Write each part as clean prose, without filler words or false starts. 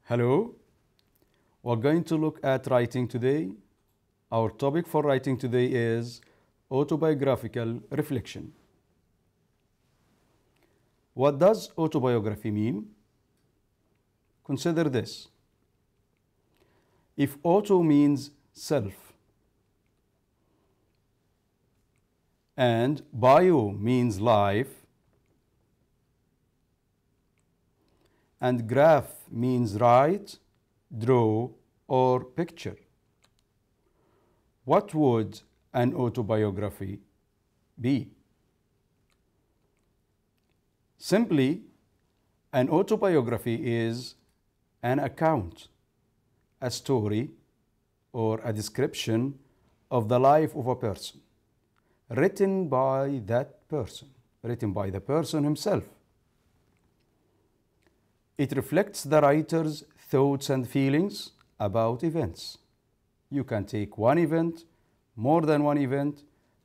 Hello, we're going to look at writing today. Our topic for writing today is autobiographical reflection. What does autobiography mean? Consider this. If auto means self and bio means life and graph means write, draw, or picture, what would an autobiography be? Simply, an autobiography is an account, a story, or a description of the life of a person, written by that person, written by the person himself. It reflects the writer's thoughts and feelings about events. You can take one event, more than one event,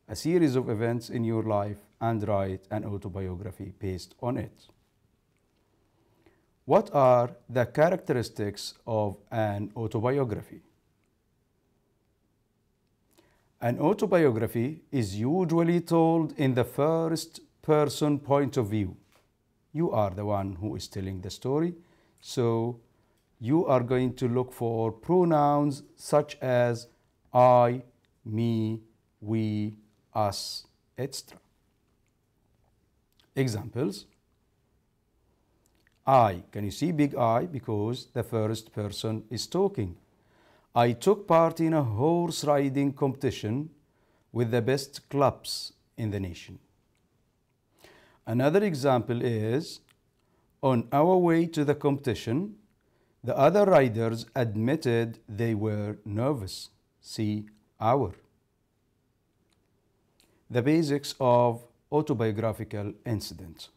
a series of events in your life and write an autobiography based on it. What are the characteristics of an autobiography? An autobiography is usually told in the first person point of view. You are the one who is telling the story, so you are going to look for pronouns such as I, me, we, us, etc. Examples. I. Can you see big I? Because the first person is talking. I took part in a horse riding competition with the best clubs in the nation. Another example is, on our way to the competition, the other riders admitted they were nervous. See our. The basics of autobiographical incidents.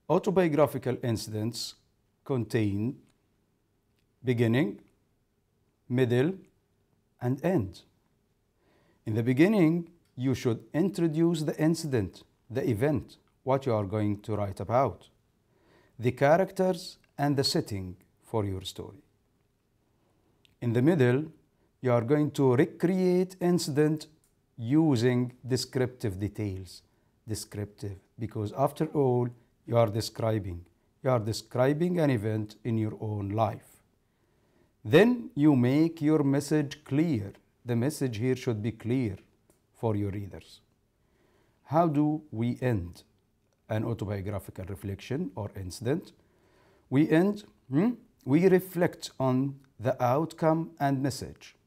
Autobiographical incidents contain beginning, middle, and end. In the beginning, you should introduce the incident, the event, what you are going to write about, the characters and the setting for your story. In the middle, you are going to recreate incident using descriptive details. Descriptive, because after all, you are describing an event in your own life. Then you make your message clear. The message here should be clear for your readers. How do we end an autobiographical reflection or incident? We reflect on the outcome and message,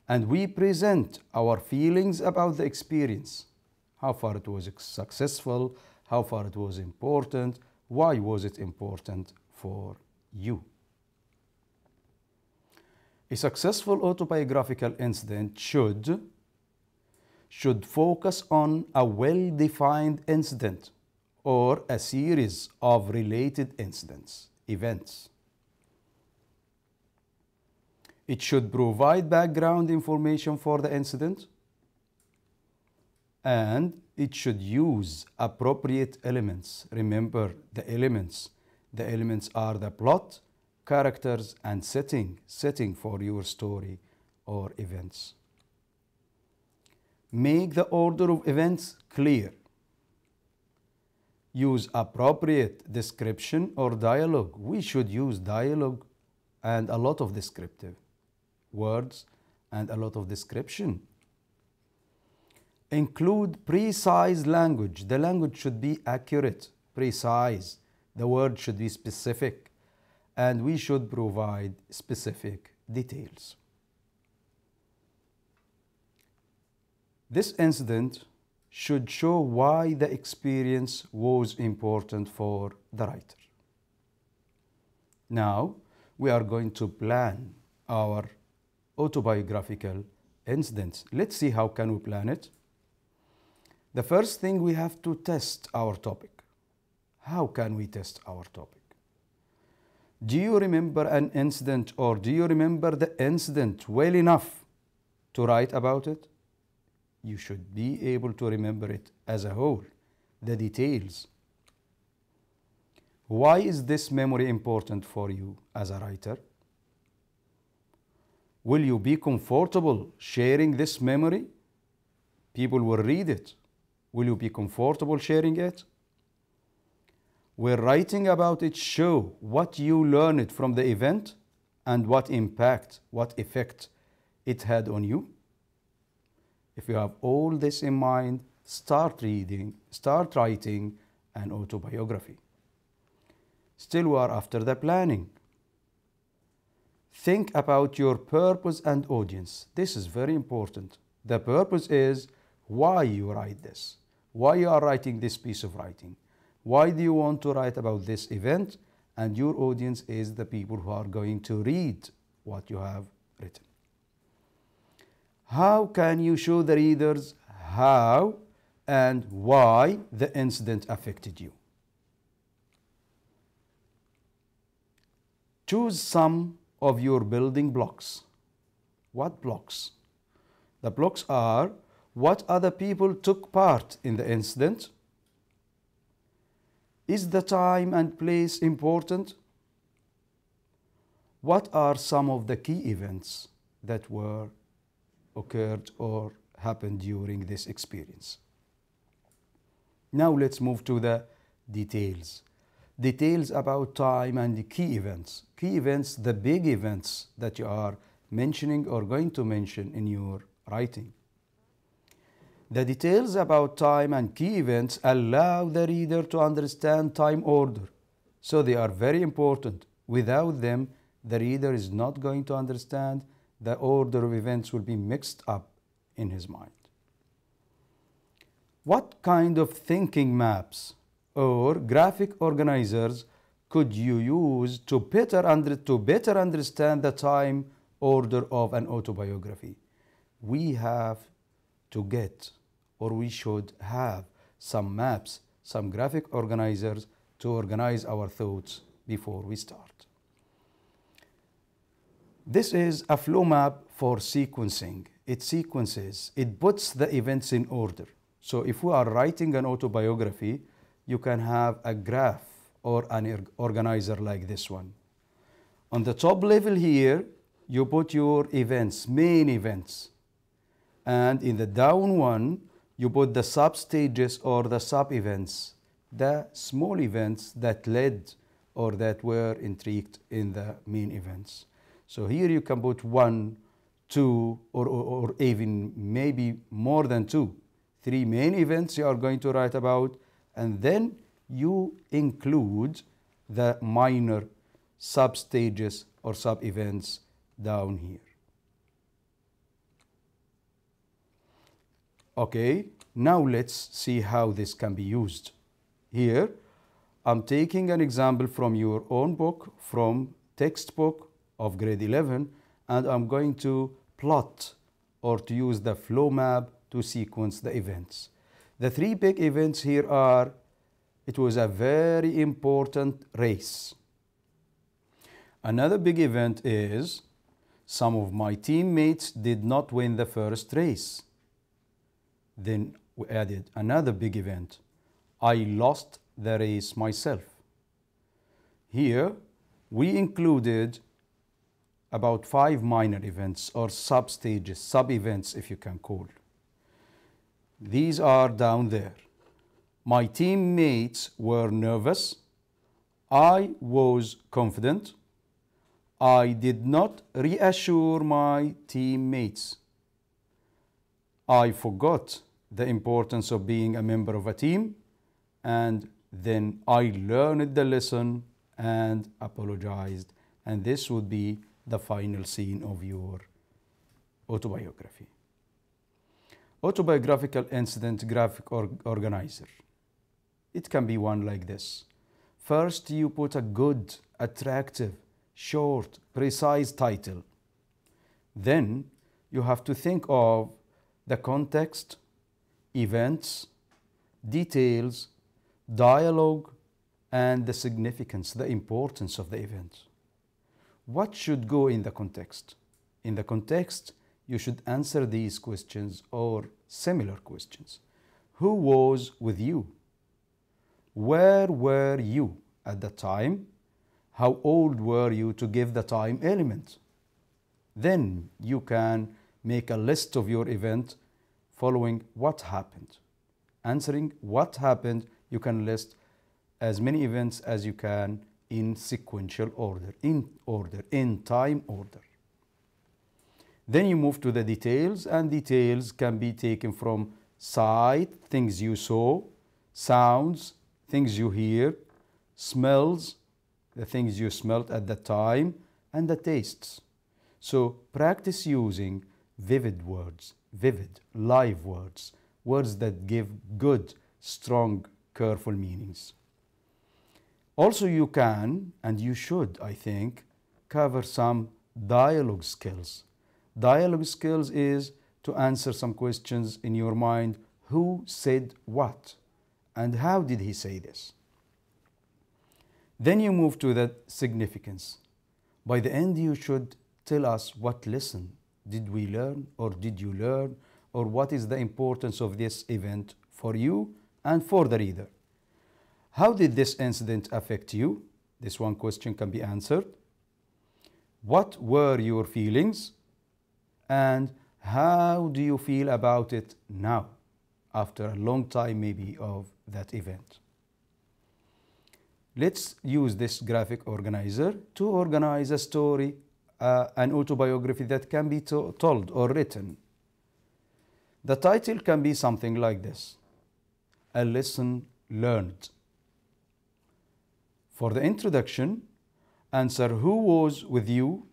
and we present our feelings about the experience. How far it was successful, how far it was important, why was it important for you? A successful autobiographical incident should focus on a well-defined incident or a series of related incidents, events. It should provide background information for the incident, and it should use appropriate elements. Remember the elements. The elements are the plot, characters, and setting for your story or events. Make the order of events clear. Use appropriate description or dialogue. We should use dialogue and a lot of descriptive words and a lot of description. Include precise language. The language should be accurate, precise. The word should be specific, and we should provide specific details. This incident should show why the experience was important for the writer. Now, we are going to plan our autobiographical incidents. Let's see how can we plan it. The first thing, we have to test our topic. How can we test our topic? Do you remember an incident, or do you remember the incident well enough to write about it? You should be able to remember it as a whole, the details. Why is this memory important for you as a writer? Will you be comfortable sharing this memory? People will read it. Will you be comfortable sharing it? Will writing about it show what you learned from the event and what impact, what effect it had on you? If you have all this in mind, start writing an autobiography. Still, we are after the planning. Think about your purpose and audience. This is very important. The purpose is why you write this, why you are writing this piece of writing. Why do you want to write about this event? And your audience is the people who are going to read what you have written. How can you show the readers how and why the incident affected you? Choose some of your building blocks. What blocks? The blocks are what other people took part in the incident. Is the time and place important? What are some of the key events that occurred or happened during this experience? Now let's move to the details. Details about time and the key events. Key events, the big events that you are mentioning or going to mention in your writing. The details about time and key events allow the reader to understand time order. So they are very important. Without them, the reader is not going to understand. The order of events will be mixed up in his mind. What kind of thinking maps or graphic organizers could you use to better understand the time order of an autobiography? We have to get, or we should have, some maps, some graphic organizers to organize our thoughts before we start. This is a flow map for sequencing. It sequences, it puts the events in order. So if we are writing an autobiography, you can have a graph or an organizer like this one. On the top level here, you put your events, main events. And in the down one, you put the sub-stages or the sub-events, the small events that led or that were intrigued in the main events. So here you can put 1, 2, or even maybe more than 2, 3 main events you are going to write about, and then you include the minor sub-stages or sub-events down here. Okay, now let's see how this can be used. Here, I'm taking an example from your own book, from textbook of grade 11, and I'm going to plot or to use the flow map to sequence the events. The 3 big events here are, it was a very important race. Another big event is, some of my teammates did not win the first race. Then we added another big event. I lost the race myself. Here we included about 5 minor events or sub-stages, sub-events if you can call. These are down there. My teammates were nervous. I was confident. I did not reassure my teammates. I forgot the importance of being a member of a team, and then I learned the lesson and apologized. And this would be the final scene of your autobiography. Autobiographical incident graphic organizer. It can be one like this. First, you put a good, attractive, short, precise title. Then you have to think of the context, events, details, dialogue, and the significance, the importance of the event. What should go in the context? In the context, you should answer these questions or similar questions. Who was with you? Where were you? at that time? How old were you to give the time element? Then you can make a list of your event following what happened. Answering what happened, you can list as many events as you can in sequential order, in time order. Then you move to the details, and details can be taken from sight, things you saw, sounds, things you hear, smells, the things you smelled at the time, and the tastes. So practice using vivid words, vivid, live words, words that give good, strong, careful meanings. Also, you can, and you should, I think, cover some dialogue skills. Dialogue skills is to answer some questions in your mind. Who said what? And how did he say this? Then you move to the significance. By the end, you should tell us what lesson did we learn, or did you learn, or what is the importance of this event for you and for the reader. How did this incident affect you? This one question can be answered. What were your feelings? And how do you feel about it now, after a long time maybe of that event? Let's use this graphic organizer to organize a story, an autobiography that can be told or written. The title can be something like this: A Lesson Learned. For the introduction, answer who was with you,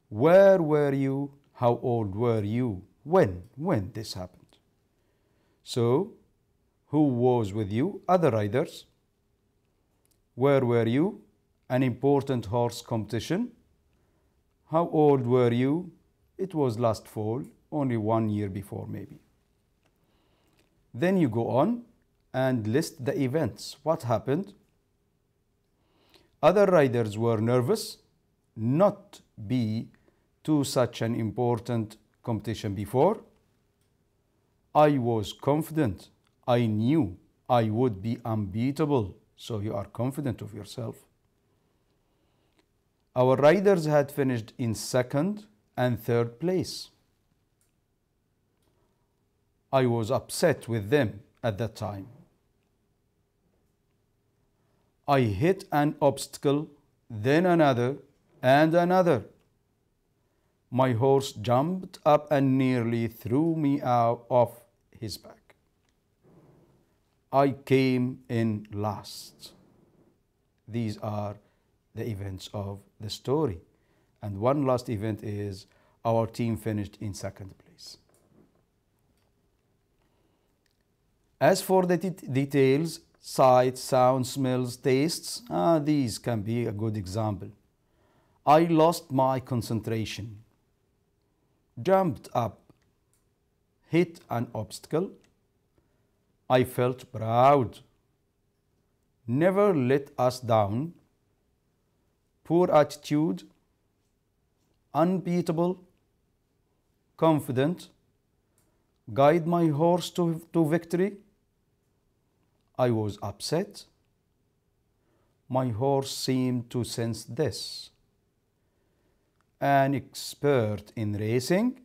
where were you, how old were you, when this happened. So, who was with you? Other riders. Where were you? An important horse competition. How old were you? It was last fall, only 1 year before maybe. Then you go on and list the events. What happened? Other riders were nervous not be to such an important competition before. I was confident. I knew I would be unbeatable. So you are confident of yourself. Our riders had finished in second and third place. I was upset with them at that time. I hit an obstacle, then another, and another. My horse jumped up and nearly threw me out off his back. I came in last. These are the events of the story. And one last event is our team finished in second place. As for the details, sights, sounds, smells, tastes, these can be a good example. I lost my concentration, jumped up, hit an obstacle. I felt proud, never let us down, poor attitude, unbeatable, confident, guide my horse to victory. I was upset. My horse seemed to sense this. An expert in racing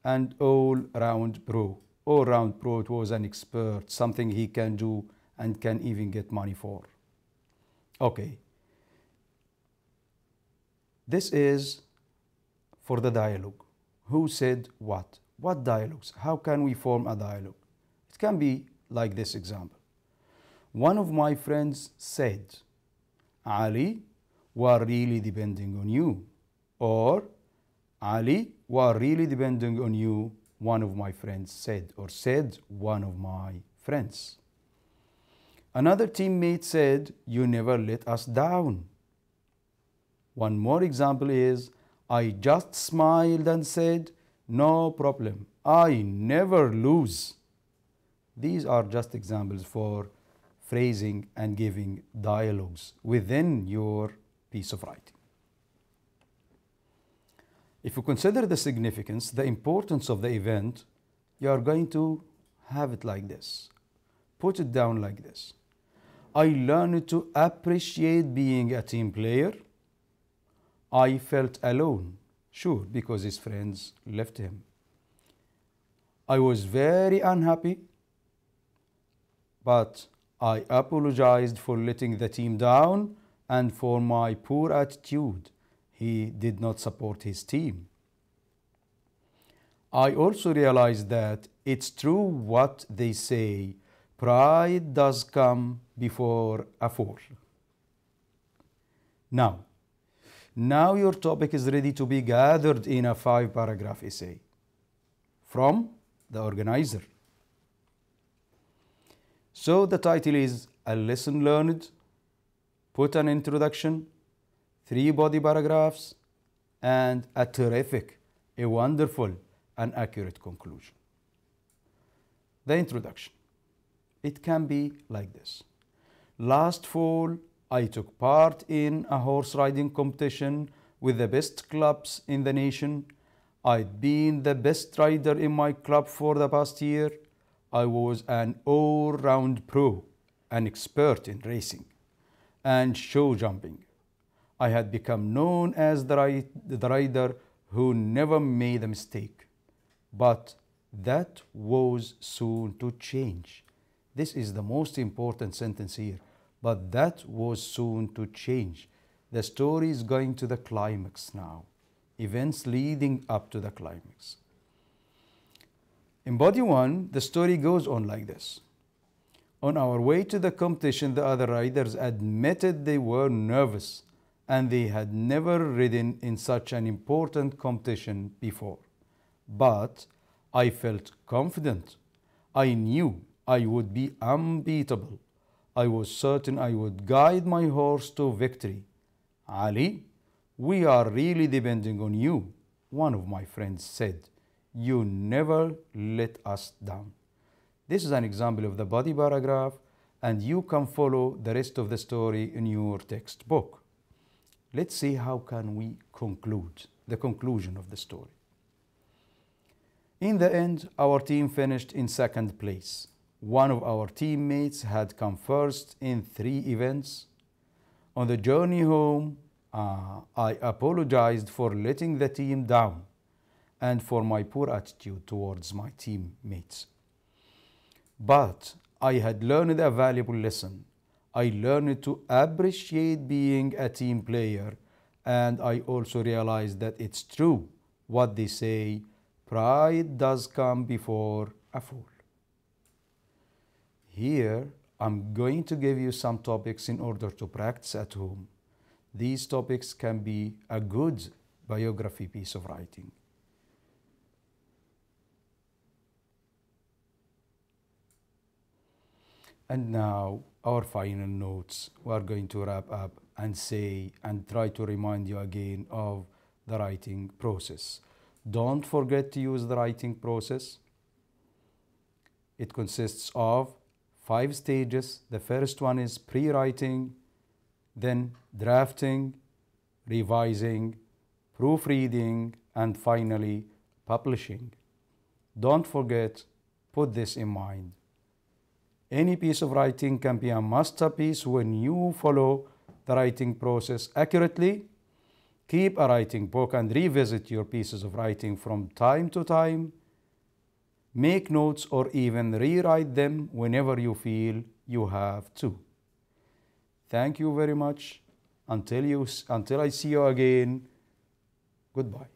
and all-round pro. All-round pro, it was an expert, something he can do and can even get money for. Okay. This is for the dialogue. Who said what? What dialogues? How can we form a dialogue? It can be like this example. One of my friends said, Ali, we're really depending on you. Or, Ali, we're really depending on you, one of my friends said, or said one of my friends. Another teammate said, you never let us down. One more example is, I just smiled and said, no problem, I never lose. These are just examples for phrasing and giving dialogues within your piece of writing. If you consider the significance, the importance of the event, you are going to have it like this. Put it down like this. I learned to appreciate being a team player. I felt alone, sure, because his friends left him. I was very unhappy, but I apologized for letting the team down and for my poor attitude. He did not support his team. I also realized that it's true what they say, pride does come before a fall. Now your topic is ready to be gathered in a 5-paragraph essay from the organizer. So the title is A Lesson Learned, put an introduction, 3 body paragraphs, and a terrific, a wonderful, and accurate conclusion. The introduction. It can be like this. Last fall, I took part in a horse riding competition with the best clubs in the nation. I'd been the best rider in my club for the past year. I was an all-round pro, an expert in racing and show jumping. I had become known as the rider who never made a mistake. But that was soon to change. This is the most important sentence here. But that was soon to change. The story is going to the climax now. Events leading up to the climax. In body 1, the story goes on like this. On our way to the competition, the other riders admitted they were nervous and they had never ridden in such an important competition before. But I felt confident. I knew I would be unbeatable. I was certain I would guide my horse to victory. Ali, we are really depending on you, one of my friends said. You never let us down. This is an example of the body paragraph, and you can follow the rest of the story in your textbook. Let's see how can we conclude the conclusion of the story. In the end, our team finished in 2nd place. One of our teammates had come first in 3 events. On the journey home, I apologized for letting the team down and for my poor attitude towards my teammates. But I had learned a valuable lesson. I learned to appreciate being a team player, and I also realized that it's true what they say, pride does come before a fall. Here, I'm going to give you some topics in order to practice at home. These topics can be a good biography piece of writing. And now, our final notes. We are going to wrap up and say and try to remind you again of the writing process. Don't forget to use the writing process. It consists of 5 stages. The first one is pre-writing, then drafting, revising, proofreading, and finally publishing. Don't forget, put this in mind. Any piece of writing can be a masterpiece when you follow the writing process accurately. Keep a writing book and revisit your pieces of writing from time to time. Make notes or even rewrite them whenever you feel you have to. Thank you very much. Until I see you again, goodbye.